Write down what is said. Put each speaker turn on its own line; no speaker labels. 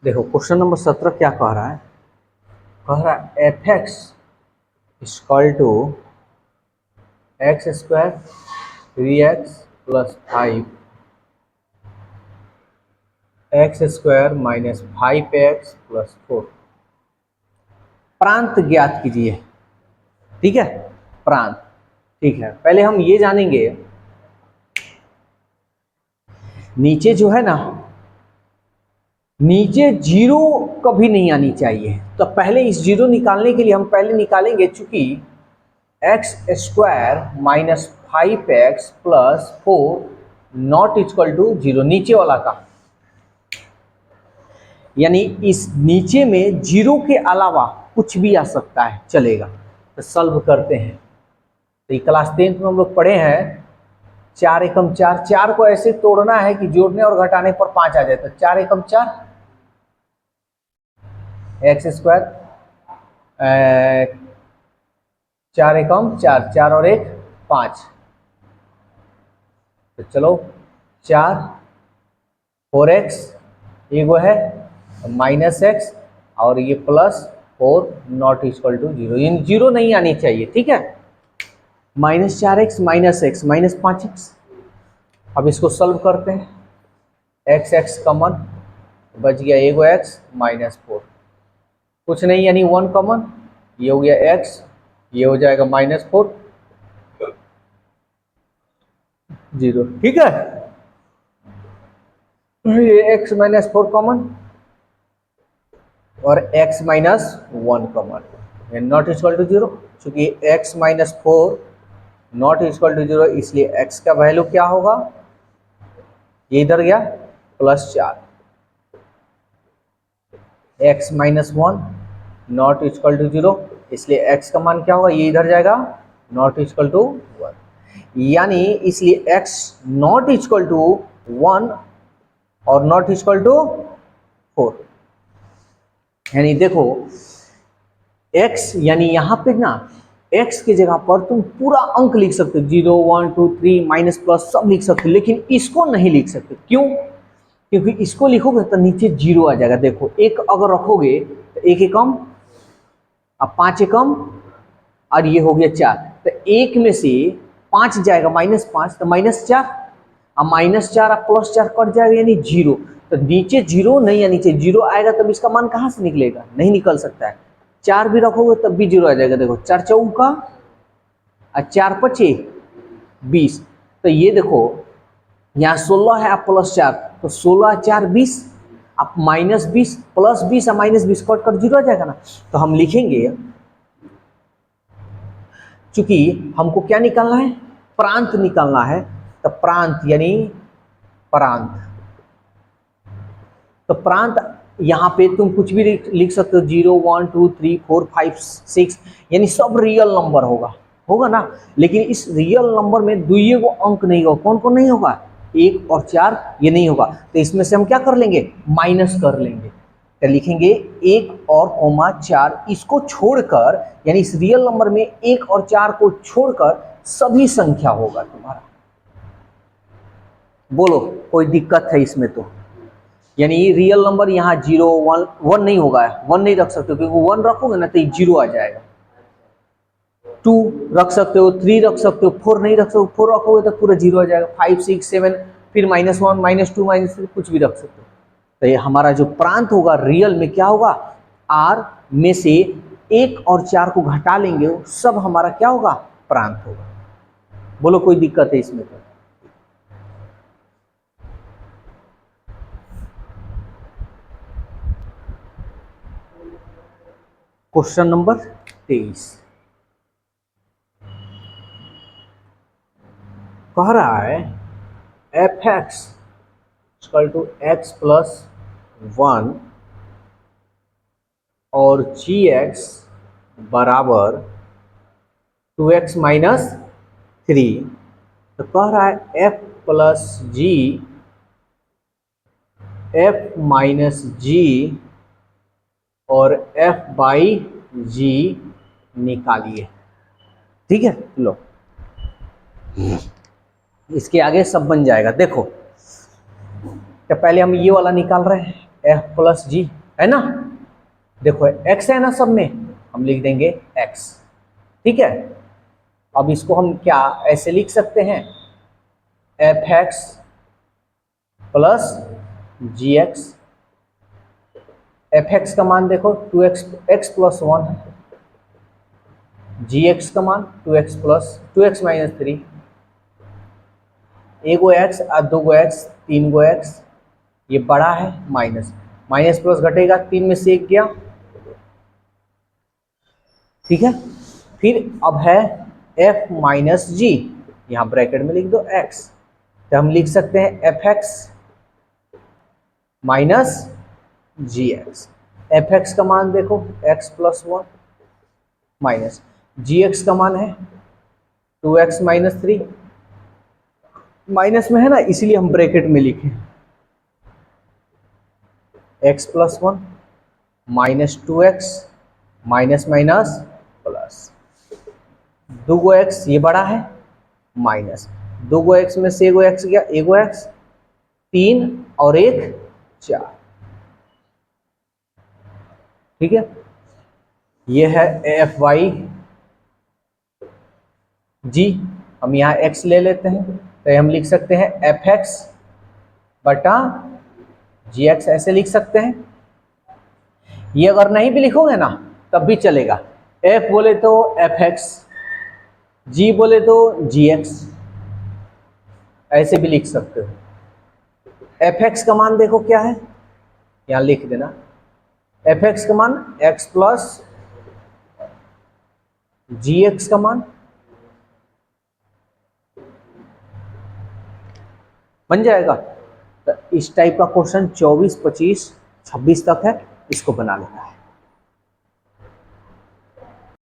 देखो question number 17 क्या कह रहा है f x equal to x square 3x plus 5 x square minus 5x plus 4 प्रांत ज्ञात कीजिए। ठीक है, प्रांत। ठीक है, पहले हम ये जानेंगे नीचे जो है ना, नीचे जीरो कभी नहीं आनी चाहिए। तो पहले इस जीरो निकालने के लिए हम पहले निकालेंगे, चूंकि x square minus 5x plus 4 not equal to zero, नीचे वाला का, यानी इस नीचे में जीरो के अलावा कुछ भी आ सकता है, चलेगा। तो सॉल्व करते हैं। तो ये क्लास 10th में हम लोग पढ़े हैं 4 एकम 4, 4 को ऐसे तोड़ना है कि जोड़ने और घटाने पर 5 आ जाए। तो 4 एकम 4 एक्स स्क्वायर, 4 एकम 4, 4 और 1 5। तो चलो 4 4x, ये वो है माइनस एक्स और ये plus 4 not equal to zero, इन जीरो नहीं आनी चाहिए। ठीक है, minus 4x minus x minus 5x। अब इसको सॉल्व करते हैं। एक्स एक्स कॉमन बच गया, एगो एक्स माइनस 4, कुछ नहीं यानी 1 कॉमन, ये हो गया एक्स, ये हो जाएगा माइनस 4 जीरो। ठीक है, ये x माइनस 4 कॉमन और x minus 1 common, not equal to zero. चूंकि x minus 4 not equal to zero, इसलिए x का वैल्यू क्या होगा, ये इधर गया plus 4, x minus 1 not equal to zero, इसलिए x का मान क्या होगा, ये इधर जाएगा नॉट इक्वल टू 1, यानी इसलिए x नॉट इक्वल टू 1 और नॉट इक्वल टू 4। यानी देखो x, यानी यहां पे ना x की जगह पर तुम पूरा अंक लिख सकते हो, 0 1 2 3 माइनस प्लस सब लिख सकते हो, लेकिन इसको नहीं लिख सकते। क्यों? क्योंकि इसको लिखोगे तो नीचे जीरो आ जाएगा। देखो एक अगर रखोगे तो एक एकम, अब 5 एकम और ये हो गया 4, तो एक में से 5 जाएगा माइनस 5, तो माइनस 4, अब माइनस 4 अब प्लस 4 कट जाएगा यानी जीरो। तो नीचे जीरो नहीं, या नीचे जीरो आएगा तब इसका मान कहाँ से निकलेगा, नहीं निकल सकता है। 4 भी रखोगे तब भी जीरो आ जाएगा। देखो 4 चौका और 4 पचे 20, तो ये देखो यहाँ 16 है, आप प्लस 4, तो 16 4 20, आप माइनस 20 प्लस 20 और माइनस 20 कट कर जीरो आ जाएगा ना। तो हम लिखेंगे, चूंकि हमको क्या निकालना है, प्रांत निकालना है, तो प्रांत यानी प्रांत, तो प्रांत यहाँ पे तुम कुछ भी लिख सकते हो, 0 1 2 3 4 5 6, यानी सब रियल नंबर होगा ना। लेकिन इस रियल नंबर में दुइये को अंक नहीं होगा। कौन कौन नहीं होगा, 1 और 4, ये नहीं होगा। तो इसमें से हम क्या कर लेंगे, माइनस कर लेंगे। तो लिखेंगे 1 और कोमा 4, इसको छोड़कर, यानी इस रियल नंबर में 1 और 4 को छोड़कर सभी संख्या होगा तुम्हारा। बोलो कोई दिक्कत है इसमें? तो यानी रियल नंबर यहाँ 0 1 1 नहीं होगा, 1 नहीं रख सकते, क्योंकि 1 रखोगे ना तो ये जीरो आ जाएगा। 2 रख सकते हो, 3 रख सकते हो, 4 नहीं रख सकते, 4 रखोगे तो पूरा जीरो आ जाएगा। 5 6 7, फिर -1 -2 -3 कुछ भी रख सकते हो। तो ये हमारा जो प्रांत होगा रियल में क्या होगा, r में से 1 और 4 को घटा लेंगे, सब हमारा क्या होगा, प्रांत होगा। बोलो कोई दिक्कत है इसमें? तो क्वेश्चन नंबर 23 कह रहा है f x equal to x plus 1 और जी एक्स बराबर 2x माइनस 3। तो कह रहा है f प्लस जी, f माइनस जी और f बाई जी निकालिए। ठीक है, लो इसके आगे सब बन जाएगा। देखो तो पहले हम ये वाला निकाल रहे हैं, एफ प्लस जी, है ना। देखो एक्स है ना सब में, हम लिख देंगे एक्स, ठीक है। अब इसको हम क्या ऐसे लिख सकते हैं, एफ एक्स प्लस जी एक्स। एफ एक्स का मान देखो 2x एक्स प्लस 1, जी एक्स का मान 2x प्लस 2x माइनस 3, एक गो एक्स और दो गो एक्स, तीन गो एक्स, ये बड़ा है माइनस, माइनस प्लस घटेगा, तीन में से एक गया, ठीक है। फिर अब है एफ माइनस जी, यहां ब्रैकेट में लिख दो एक्स, तो हम लिख सकते हैं एफ एक्स माइनस जी एक्स। एफ एक्स का मान देखो एक्स प्लस 1 माइनस जी एक्स का मान है 2x माइनस 3, माइनस में है ना इसीलिए हम ब्रैकेट में लिखे x plus 1 minus 2x minus minus plus, दो गो एक्स ये बड़ा है माइनस, दो गो एक्स में से एगो एक्स गया, एगो एक्स, तीन और एक चार, ठीक है। ये है एफ वाई जी, हम यहाँ x ले लेते हैं तो हम लिख सकते हैं एफ एक्स बटा जी एक्स, ऐसे लिख सकते हैं। ये अगर नहीं भी लिखोगे ना तब भी चलेगा, f बोले तो एफ एक्स, जी बोले तो जी एक्स, ऐसे भी लिख सकते हो। एफ एक्स का मान देखो क्या है, यहां लिख देना, एफ एक्स का मान एक्स प्लस जी एक्स का मान बन जाएगा। तो इस टाइप का क्वेश्चन 24, 25, 26 तक है, इसको बना लेना है।